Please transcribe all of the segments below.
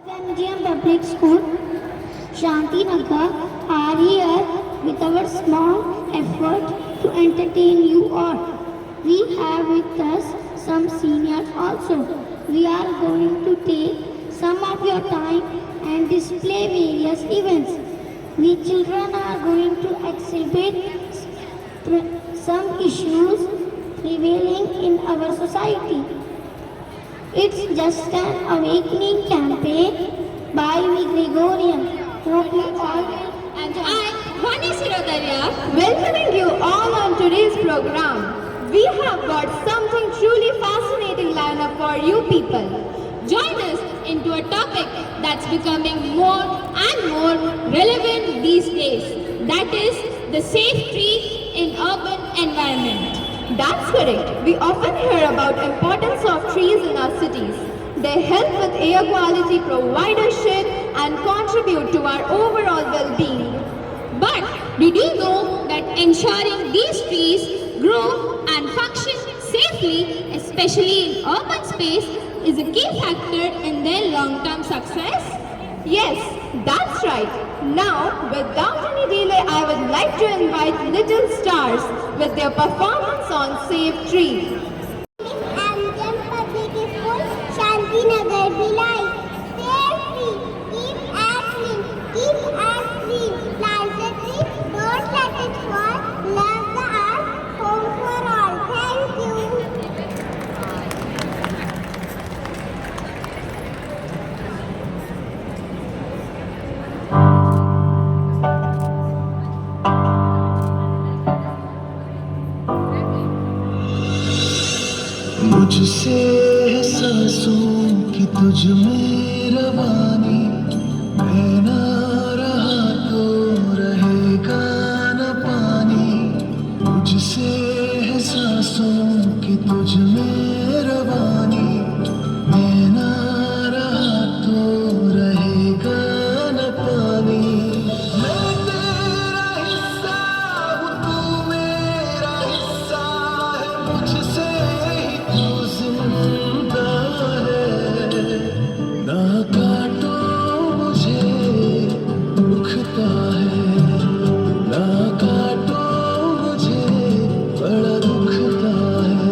MGM Public School, Shantinagar are here with our small effort to entertain you all. We have with us some seniors also. We are going to take some of your time and display various events. We children are going to exhibit some issues prevailing in our society. It's just an awakening campaign by the Gregorian. Hope you all will And I, Vani Sirodaria, Welcoming you all on today's program. We have got something truly fascinating lineup for you people. join us into a topic that's becoming more and more relevant these days. That is the safe tree in urban environment. That's correct. We often hear about importance of trees in our cities. They help with air quality, provide us shade, and contribute to our overall well-being. But did you know that ensuring these trees grow and function safely, especially in urban space, is a key factor in their long-term success? Yes, that's right. Now, without any delay, I would like to invite Little Stars with their performance on Save Tree. MGM Public School, Shantinagar Bhilai. Stay free, keep acting, plant a tree, don't let it fall, love the earth, home for all. Thank you. मुझसे है सांसों की तुझ में रवानी, मैं ना रहा तो रहेगा न पानी। मुझसे है सांसों की तुझ में रवानी, मैं ना रहा तो रहेगा न पानी। मैं तेरा हिस्सा हूँ, तू मेरा हिस्सा है, मुझसे ही तू जिंदा है। ना काटो मुझे, दुखता है, ना काटो मुझे, बड़ा दुखता है।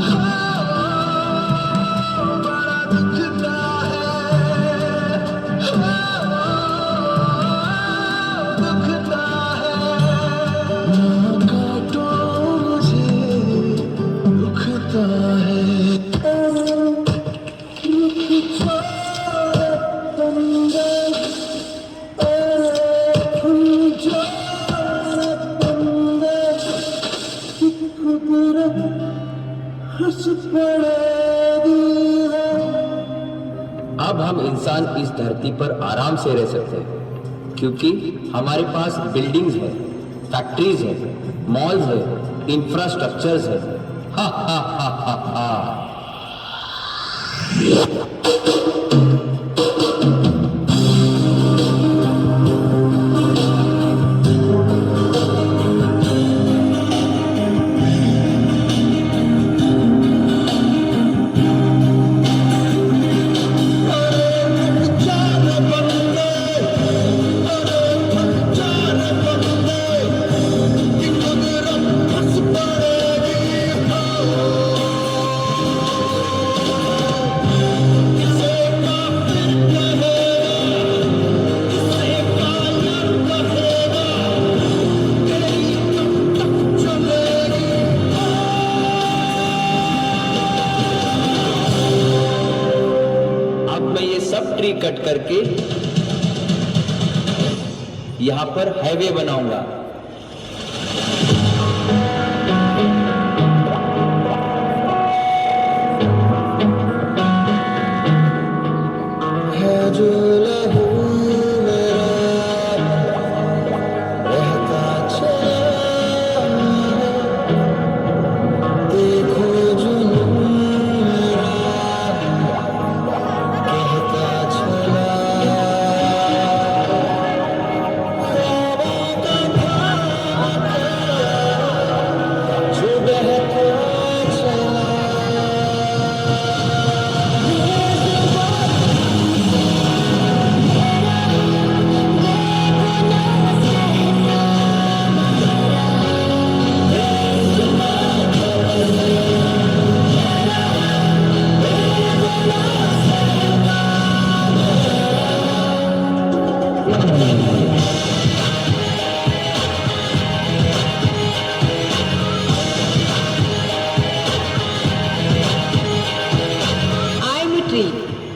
हाँ, बड़ा दुखता है। हाँ, दुखता है। ना काटो मुझे, दुखता है। अब हम इंसान इस धरती पर आराम से रह सकते हैं, क्योंकि हमारे पास बिल्डिंग्स है, फैक्ट्रीज है, मॉल्स है, इंफ्रास्ट्रक्चर्स है। हा हा हा हा हा। अब मैं ये सब ट्री कट करके यहाँ पर हाईवे बनाऊंगा। है जो लहू मेरा रहता चला, देखो जुनून मेरा कहता चला। ख्वाबों का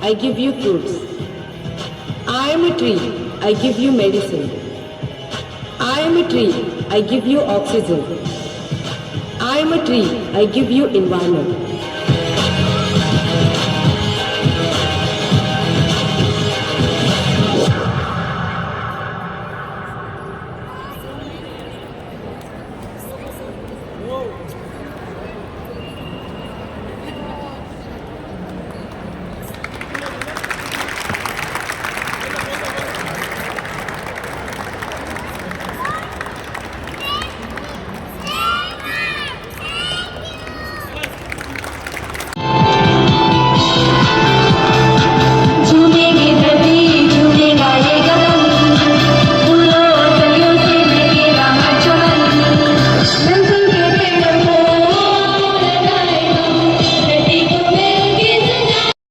I give you fruits. I am a tree, I give you medicine. I am a tree, I give you oxygen. I am a tree, I give you environment. झूमेगी धरती झूमेगा ये गगन फूलों और कलियों से महकेगा हर चमन मिलजुल के पेड़ों को लगाए हम धरती को मिलके सजाए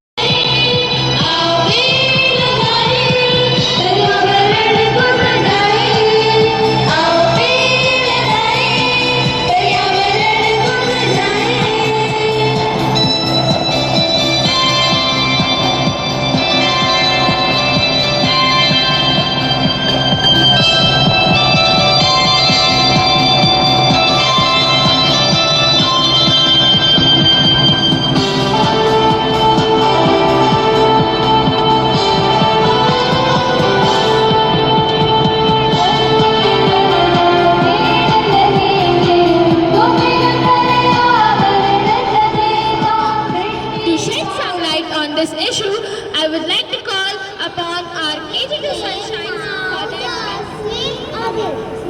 आओ पेड़ लगाए पर्यावरण को सजाए आओ पेड़ लगाए पर्यावरण को सजाए To shed some light on this issue, I would like to call upon our KG2 Sunshines for their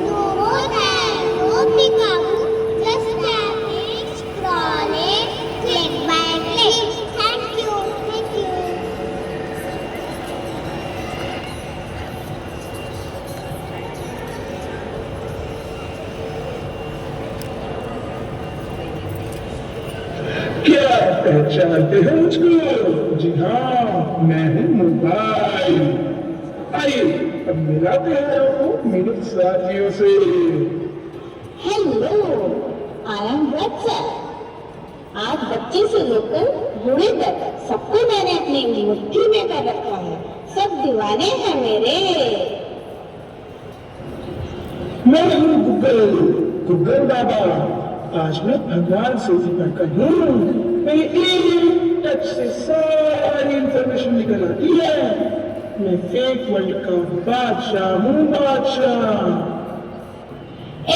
No more than no Pikachu, just cabbage, crawling, click by click. Thank you, thank you. क्या पहचानते हैं मुझको? जी हाँ, मैं हूँ mobile. आइए अब मिलाते हैं आपको मेरे साथियों से। Hello, I am WhatsApp. आज बच्चे से लेकर बूढ़े तक सबको मैंने अपनी मुट्ठी में कर रखा है। सब दीवाने हैं मेरे। मैं हूँ गूगल बाबा। आज मैं भगवान से भी बढ़कर हूँ। मेरी एक टच से सारी इंफॉर्मेशन निकल आती है। मैं फेक वर्ल्ड का बादशाह हूँ, बादशाह।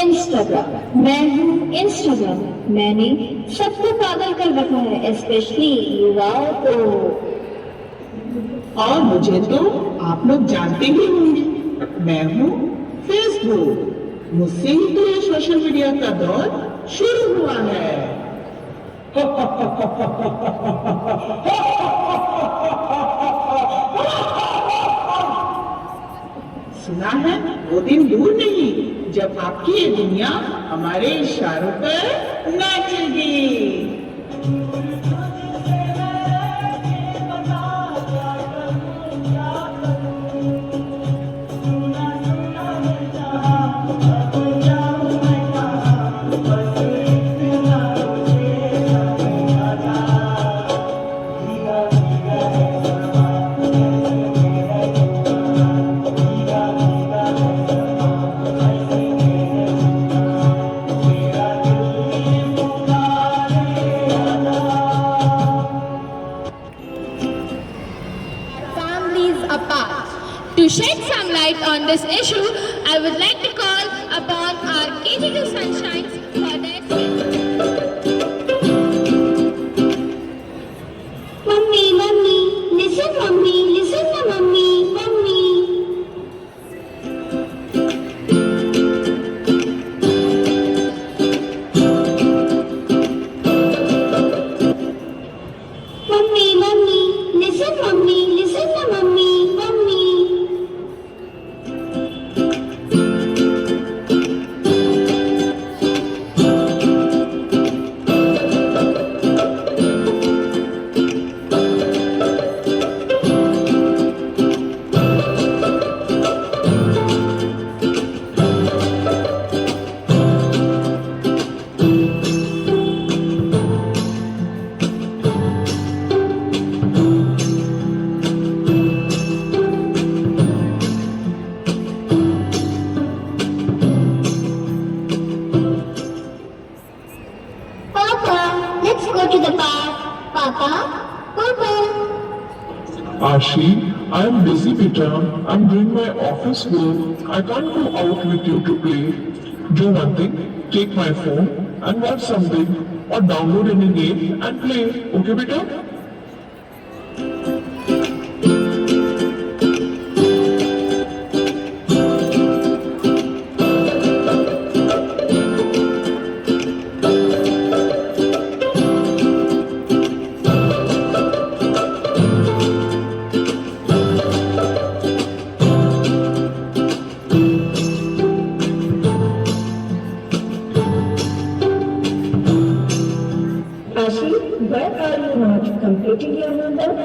इंस्टाग्राम, मैं हूँ इंस्टाग्राम। मैंने सबको पागल कर रखा है, स्पेशली युवाओं को। और मुझे तो आप लोग जानते ही होंगे, मैं हूँ फेसबुक। मुझसे ही तो ये सोशल मीडिया का दौर शुरू हुआ है। सुना है वो दिन दूर नहीं जब आपकी ये दुनिया हमारे इशारों पर नाचेगी। To shed some light on this issue, I would like to call upon our KG2 Sunshines for their Mummy, mummy, listen, mummy, listen to mummy, mummy. Mummy, mummy, listen, mummy, listen to mummy, mummy. Papa, Papa. Ashi, I am busy, beta. I'm doing my office work. I can't go out with you to play. Do one thing, take my phone and watch something or download any game and play. Okay, beta? Ashi, where are you not completing your homework?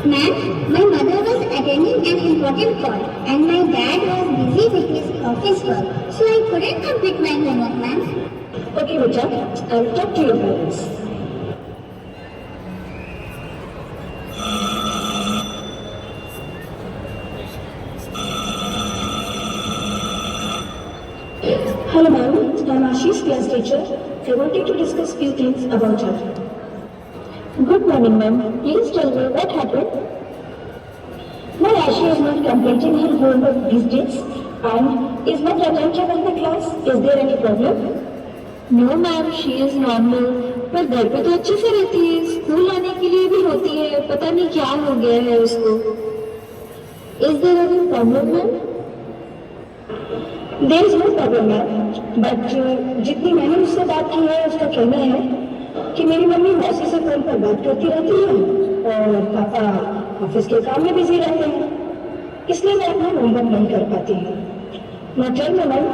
Ma'am, my mother was attending an important call and my dad was busy with his office work, so I couldn't complete my homework, ma'am. Okay, beta, I'll talk to your parents. Hello ma'am, I'm Ashi's class teacher. I wanted to discuss few things about her. Good morning ma'am. Please tell me what happened. Why Ashi is not completing her homework these days? And is not attentive in the class? Is there any problem? No ma'am, she is normal. पर घर पे तो अच्छे से रहती है, school आने के लिए भी होती है, पता नहीं क्या हो गया है उसको. Is there any problem ma'am? There is no problem ma'am. But जितनी मैंने उससे बात की है उसका कहना है कि मेरी मम्मी मौसी से फोन पर बात करती रहती है और पापा ऑफिस के काम में बिजी रहते हैं, इसलिए मैं अपना होमवर्क नहीं कर पाती हूँ. Now tell me ma'am,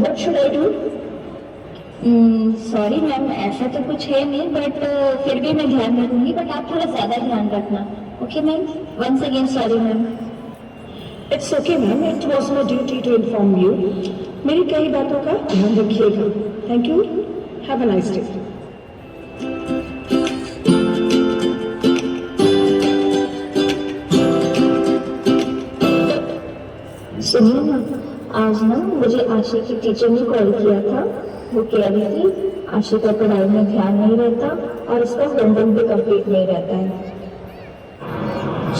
what should I do? Sorry ma'am, ऐसा तो कुछ है नहीं, बट फिर भी मैं ध्यान रखूंगी, बट आप थोड़ा ज्यादा ध्यान रखना. Okay ma'am, once again sorry ma'am. It's okay ma'am, it was my duty to inform you. मेरी कई बातों का ध्यान रखिएगा. Thank you, have a nice day. सुनिए ना, आज ना मुझे आशी की टीचर ने कॉल किया था. वो कह रही थी आशी का पढ़ाई में ध्यान नहीं रहता और उसका होमवर्क भी कंप्लीट नहीं रहता है.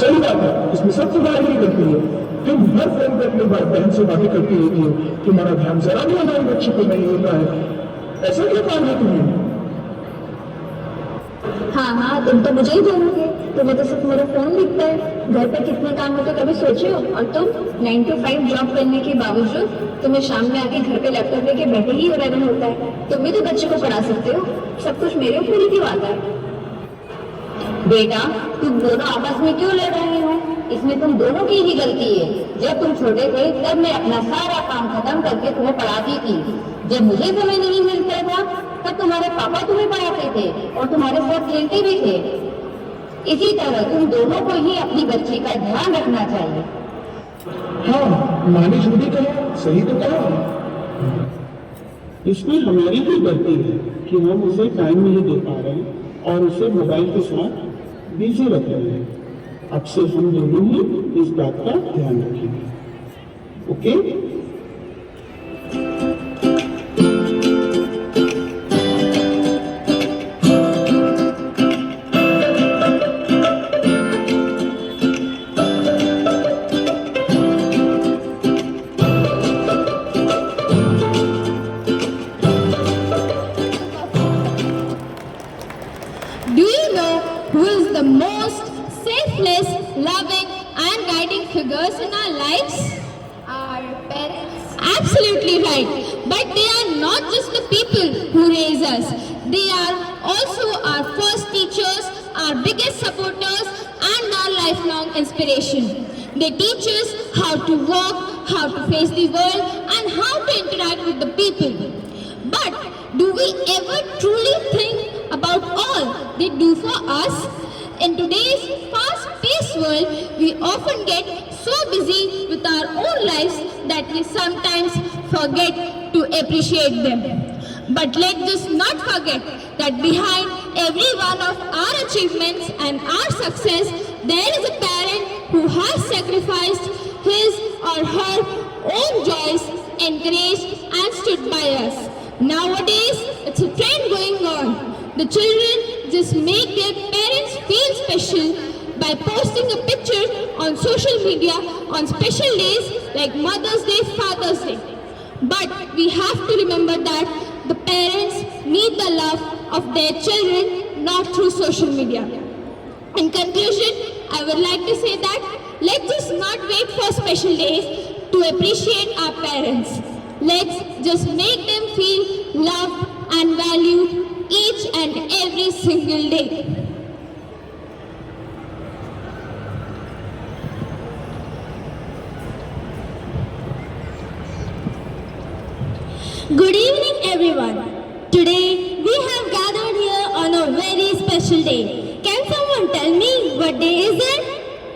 सही बात है, इसमें सब सुधार नहीं करती है. तुम हर फोन पर अपने बहन से बातें करती रहती हो. तुम्हारा ध्यान जरा भी हमारे बच्चे पे नहीं होता है. ऐसा क्या काम है तुम्हें? हाँ, तुम तो मुझे ही जानोगे. तुम्हें तो सिर्फ मेरा फोन दिखता है. घर पे कितने काम होते कभी सोचे हो? और तुम 9 to 5 जॉब करने के बावजूद तुम्हें शाम में आके घर पे लैपटॉप लेके बैठे ही रहना होता है. तुम भी तो बच्चे को पढ़ा सकते हो. सब कुछ मेरे ऊपर ही क्यों आता है? बेटा, तुम दोनों आपस में क्यों लड़ रहे हो? इसमें तुम दोनों की ही गलती है. जब तुम छोटे थे तब मैं अपना सारा काम खत्म करके तुम्हें पढ़ाती थी. जब मुझे समय नहीं मिलता था तब तुम्हारे पापा तुम्हें पढ़ाते थे और तुम्हारे साथ खेलते भी थे. इसी तरह तुम दोनों को ही अपनी बच्ची का ध्यान रखना चाहिए. हाँ, मैंने जो भी कहा सही तो कहा. इसमें हमारी भी गलती है कि हम उसे टाइम नहीं दे पा रहे हैं और उसे मोबाइल के साथ बिजी रख रहे हैं. अब से हम दोनों ही इस बात का ध्यान रखेंगे. Okay? Do you know who is the most selfless, loving, and guiding figures in our lives? Our parents. Absolutely right. But they are not just the people who raise us. They are also our first teachers, our biggest supporters, and our lifelong inspiration. They teach us how to walk, how to face the world, and how to interact with the people. But do we ever truly think about all they do for us? In today's fast-paced world, we often get so busy with our own lives that we sometimes forget to appreciate them. But let us not forget that behind every one of our achievements and our success, there is a parent who has sacrificed his or her own joys, encouraged and stood by us. Nowadays, it's a trend going on. The children just make their parents feel special by posting a picture on social media on special days like Mother's Day, Father's Day. But we have to remember that the parents need the love of their children, not through social media. In conclusion, I would like to say that let's just not wait for special days to appreciate our parents. Let's just make them feel loved and valued each and every single day. Good evening, everyone. Today we have gathered here on a very special day. Can someone tell me what day is it?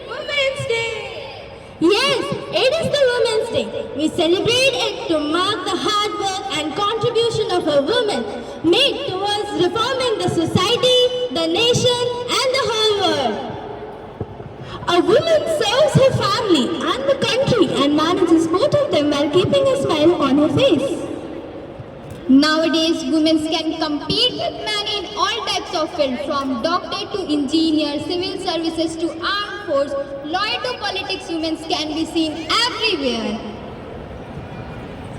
Women's Day. Yes, it is the Women's Day. We celebrate it to mark the hard work and contribution of a woman made towards reforming the society, the nation, and the whole world. A woman serves her family and the country and manages both of them while keeping a smile on her face. Nowadays, women can compete with men in all types of fields, from doctor to engineer, civil services to armed force, lawyer to politics. Women can be seen everywhere.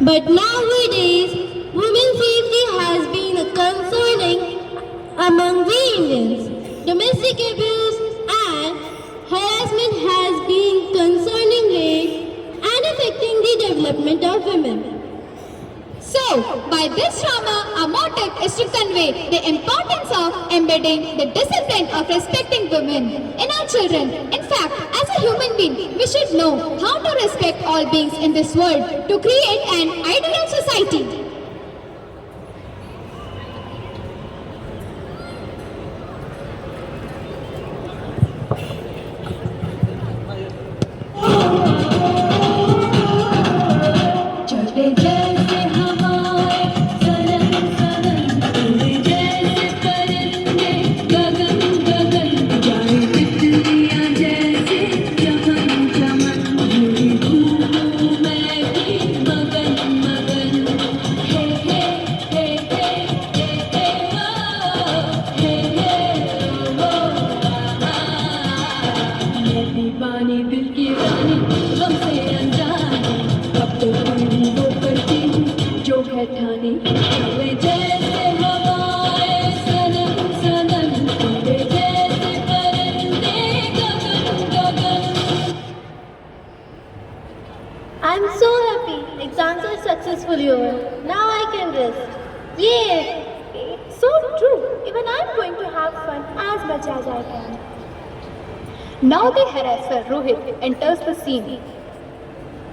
But nowadays, women's safety has been a concerning among we Indians. Domestic abuse and harassment has been concerning way and affecting the development of women. So, by this drama, our motive is to convey the importance of embedding the discipline of respecting women in our children. In fact, as a human being, we should know how to respect all beings in this world to create an ideal society. I'm so happy. Exams are successfully over. Now I can rest. Yay! So true. Even I'm going to have fun as much as I can. Now the harasser Rohit enters the scene.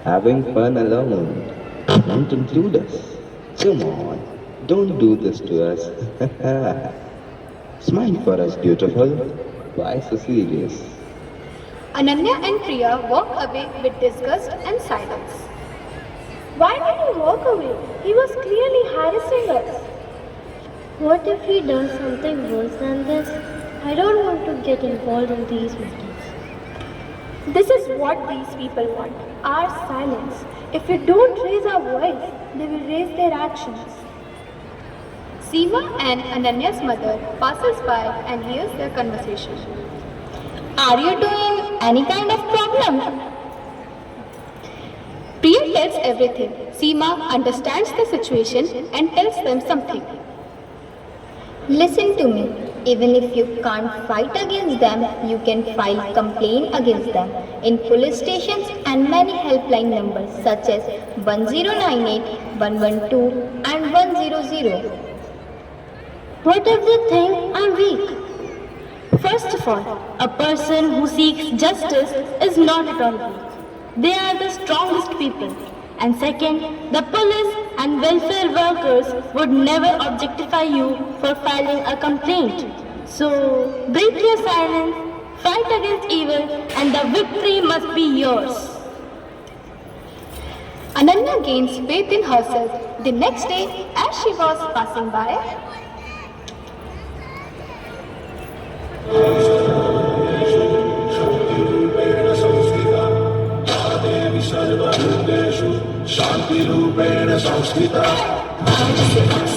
Having fun alone. Don't include us. Come on, don't do this to us. Smile for us, beautiful. Why so serious? Ananya and Priya walk away with disgust and silence. Why did he walk away? He was clearly harassing us. What if he does something worse than this? I don't want to get involved in these matters. This is what these people want, our silence. If we don't raise our voice, they will raise their actions. Seema and Ananya's mother passes by and hears their conversation. Are you doing any kind of problem? Priya tells everything. Seema understands the situation and tells them something. Listen to me. Even if you can't fight against them, you can file complaint against them in police stations and many helpline numbers such as 1098, 112 and 100. What if they think I'm weak? First of all, a person who seeks justice is not at all weak. They are the strongest people. And second, the police and welfare workers would never objectify you for filing a complaint. So, break your silence, fight against evil, and the victory must be yours. Ananya gains faith in herself. The next day, as she was passing by, शांति रूपेण संस्थिता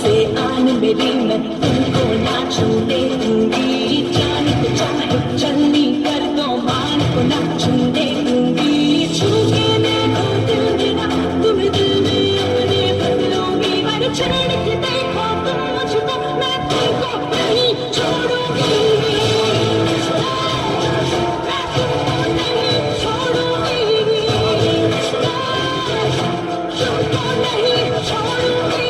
से आन मेरी मैं तुमको ना छूने दूंगी, जान को चाहे चलनी कर दो मान को ना छूने दूंगी, छू के देखो दिल मेरा तुम्हें दिल में अपने बदलूंगी, पर छोड़ के देखो तुम मुझको मैं तुमको नहीं छोड़ूंगी, मैं तुमको नहीं छोड़ूंगी, तुमको नहीं छोड़ूंगी।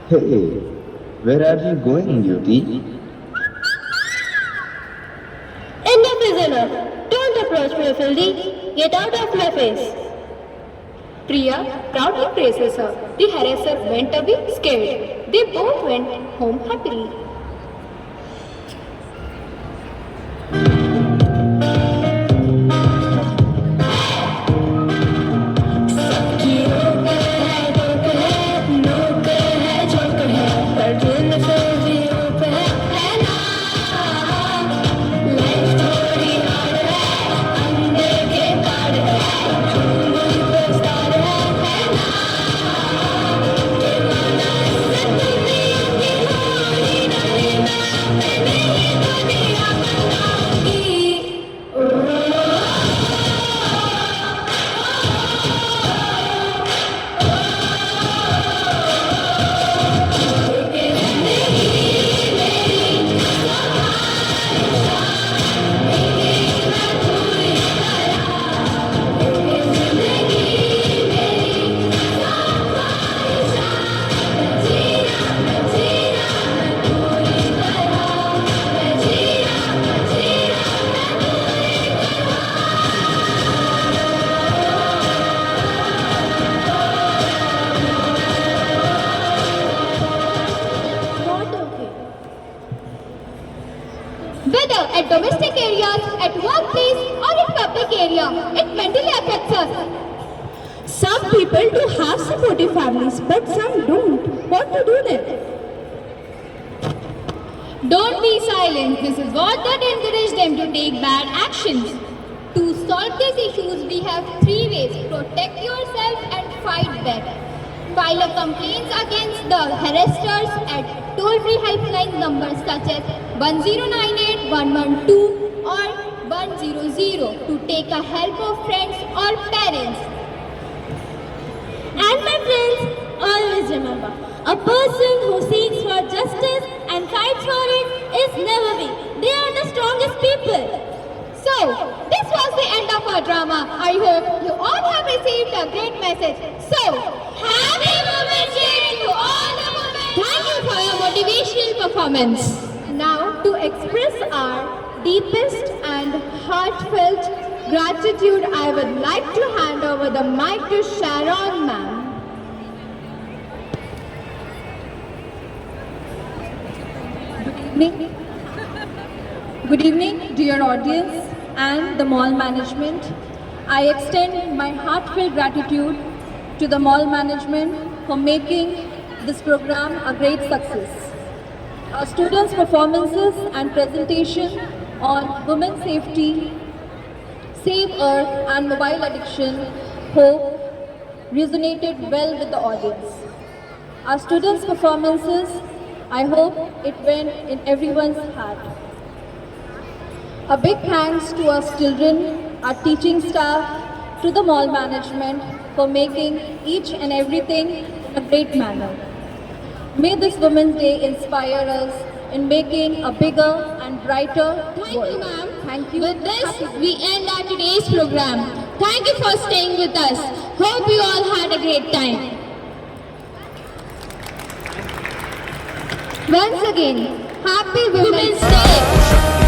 Hey, where are you going, Beauty? Enough is enough. Don't approach me, Fildy. Get out of my face. Priya proudly praises her. The harasser went away scared. They both went home happily. Whether at domestic areas, at workplace or in public area, it mentally affects us. Some people do have supportive families, but some don't. What to do then? Don't be silent. This is what that encourage them to take bad actions. To solve these issues, we have 3 ways. Protect yourself and fight back. File a complaint against the harassers at toll-free helpline numbers such as 1098 112 or 100 to take a help of friends or parents. And my friends, always remember, a person who seeks for justice and fights for it is never weak. They are the strongest people. So, this was the end of our drama. I hope you all have received a great message. So, happy Women's Day to all the women. Thank you for your motivational performance. Now, to express our deepest and heartfelt gratitude, I would like to hand over the mic to Sharon ma'am. Good evening, dear audience and the mall management. I extend my heartfelt gratitude to the mall management for making this program a great success. Our students' performances and presentation on women's safety, Save Earth and mobile addiction hope resonated well with the audience. Our students' performances, I hope it went in everyone's heart. A big thanks to our children, our teaching staff, to the mall management for making each and everything in a great manner. May this Women's Day inspire us in making a bigger and brighter Thank world. you, ma'am. Thank you. With this, we end our today's program. Thank you for staying with us. Hope you all had a great time. Once again, Happy Women's Day.